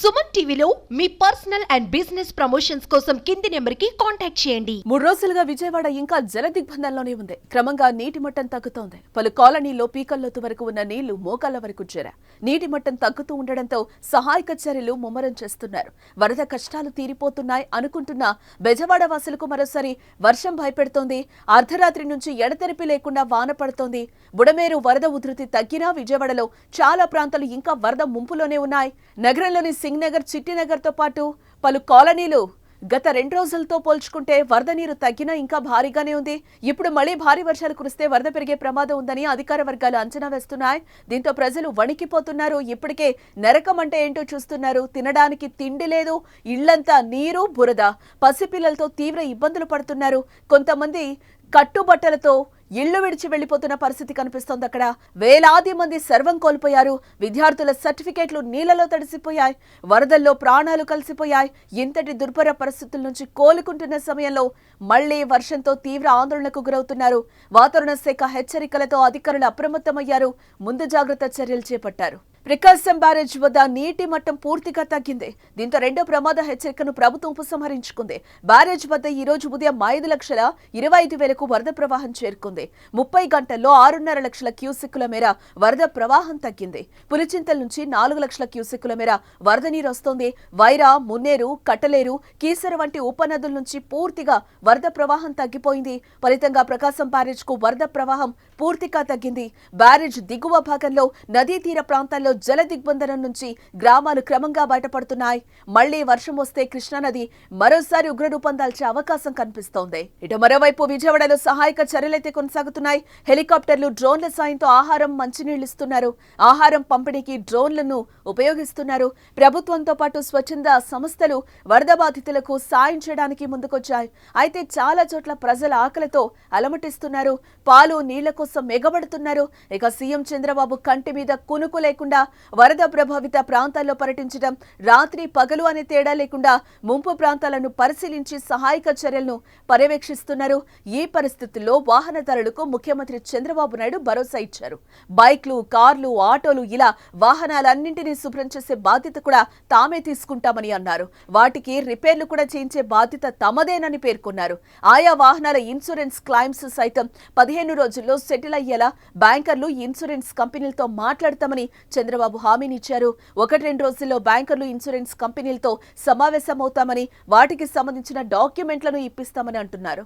సుమన్ టీవీలో మీ personal and business promotions కోసం కింది నెంబర్కి కాంటాక్ట్ చేయండి. 3 రోజులుగా విజయవాడ ఇంకా జల దిగ్బంధంలోనే ఉంది. క్రమంగా నీటి మట్టం తగ్గుతోంది. పలు కాలనీల్లో పీకల్లోతు వరకు ఉన్న నీళ్లు మోకాళ్ల వరకు చేరా. నీటి మట్టం తగ్గుతూ ఉండడంతో సహాయక చర్యలు ముమ్మరం చేస్తున్నారు. వరద కష్టాలు తీరిపోతున్నాయి అనుకుంటున్న బెజవాడ వాసులకు మరోసారి వర్షం భయపెడుతోంది. అర్ధరాత్రి నుంచి ఎడతెరిపి లేకుండా వాన పడుతోంది. బుడమేరు వరద ఉధృతి తగ్గినా విజయవాడలో చాలా ప్రాంతాలు ఇంకా వరద ముంపులోనే ఉన్నాయి. నగరంలోని సింగ్ నగర్, చిట్టి నగర్ తో పాటు పలు కాలనీలు గత 2 రోజులతో పోల్చుకుంటే వరద నీరు తగ్గినా ఇంకా భారీగానే ఉంది. ఇప్పుడు మళ్లీ భారీ వర్షాలు కురిస్తే వరద పెరిగే ప్రమాదం ఉందని అధికార వర్గాలు అంచనా వేస్తున్నాయి. దీంతో ప్రజలు వణికిపోతున్నారు. ఇప్పటికే నరకం అంటే ఏంటో చూస్తున్నారు. తినడానికి తిండి లేదు, ఇళ్లంతా నీరు బురద. పసిపిల్లలతో తీవ్ర ఇబ్బందులు పడుతున్నారు. కొంతమంది కట్టుబట్టలతో ఇళ్లు విడిచి వెళ్లిపోతున్న పరిస్థితి కనిపిస్తోంది. అక్కడ వేలాది మంది సర్వం కోల్పోయారు. విద్యార్థుల సర్టిఫికేట్లు నీళ్లలో తడిసిపోయాయి. వరదల్లో ప్రాణాలు కలిసిపోయాయి. ఇంతటి దుర్భర పరిస్థితుల నుంచి కోలుకుంటున్న సమయంలో మళ్లీ వర్షంతో తీవ్ర ఆందోళనకు గురవుతున్నారు. వాతావరణ శాఖ హెచ్చరికలతో అధికారులు అప్రమత్తమయ్యారు. ముందు జాగ్రత్త చర్యలు చేపట్టారు. ప్రకాశం బ్యారేజ్ వద్ద నీటి మట్టం పూర్తిగా తగ్గింది. దీంతో రెండో ప్రమాద హెచ్చరికను ప్రభుత్వం ఉపసంహరించుకుంది. బ్యారేజ్ వద్ద ఈ రోజు ఉదయం 5,25,000 వరద ప్రవాహం చేరుకుంది. 30 గంటల్లో 6.5 లక్షల క్యూసెక్కుల మేర వరద ప్రవాహం తగ్గింది. పులిచింతల నుంచి 4 లక్షల క్యూసెక్కుల మేర వరద నీరు వస్తోంది. వైరా, మున్నేరు, కట్టలేరు, కీసర వంటి ఉపనదుల నుంచి పూర్తిగా వరద ప్రవాహం తగ్గిపోయింది. ఫలితంగా ప్రకాశం బ్యారేజ్ కు వరద ప్రవాహం పూర్తిగా తగ్గింది. బ్యారేజ్ దిగువ భాగంలో నదీ తీర ప్రాంతాల్లో జల దిగ్బంధనం నుంచి గ్రామాలు క్రమంగా బయటపడుతున్నాయి. మళ్లీ వర్షం వస్తే కృష్ణానది మరోసారి ఉగ్రరూపం దాల్చే అవకాశం కనిపిస్తోంది. ఇటు మరోవైపు విజయవాడలో సహాయక చర్యలైతే కొనసాగుతున్నాయి. హెలికాప్టర్లు, డ్రోన్ల సాయంతో ఆహారం, మంచినీళ్లు ఇస్తున్నారు. ఆహారం పంపిణీకి డ్రోన్లను ఉపయోగిస్తున్నారు. ప్రభుత్వంతో పాటు స్వచ్ఛంద సంస్థలు వరద బాధితులకు సాయం చేయడానికి ముందుకొచ్చాయి. అయితే చాలా చోట్ల ప్రజల ఆకలితో అలమటిస్తున్నారు. పాలు, నీళ్ల కోసం ఎగబడుతున్నారు. ఇక సీఎం చంద్రబాబు కంటి మీద కునుకు లేకుండా వరద ప్రభావిత ప్రాంతాల్లో పర్యటించడం, రాత్రి పగలు అనే తేడా లేకుండా ముంపు ప్రాంతాలను పరిశీలించి సహాయక చర్యలను పర్యవేక్షిస్తున్నారు. ఈ పరిస్థితుల్లో వాహనదారులకు ముఖ్యమంత్రి చంద్రబాబు నాయుడు భరోసా ఇచ్చారు. బైక్లు, కార్లు, ఆటోలు ఇలా వాహనాలన్నింటినీ శుభ్రం చేసే బాధ్యత కూడా తామే తీసుకుంటామని అన్నారు. వాటికి రిపేర్లు కూడా చేయించే బాధ్యత తమదేనని పేర్కొన్నారు. ఆయా వాహనాల ఇన్సూరెన్స్ క్లైమ్స్ సైతం 15 రోజుల్లో సెటిల్ అయ్యేలా బ్యాంకర్లు, ఇన్సూరెన్స్ కంపెనీలతో మాట్లాడతామని చంద్రబాబు హామీనిచ్చారు. 1-2 రోజుల్లో బ్యాంకర్లు, ఇన్సూరెన్స్ కంపెనీలతో సమావేశమవుతామని, వాటికి సంబంధించిన డాక్యుమెంట్లను ఇప్పిస్తామని అంటున్నారు.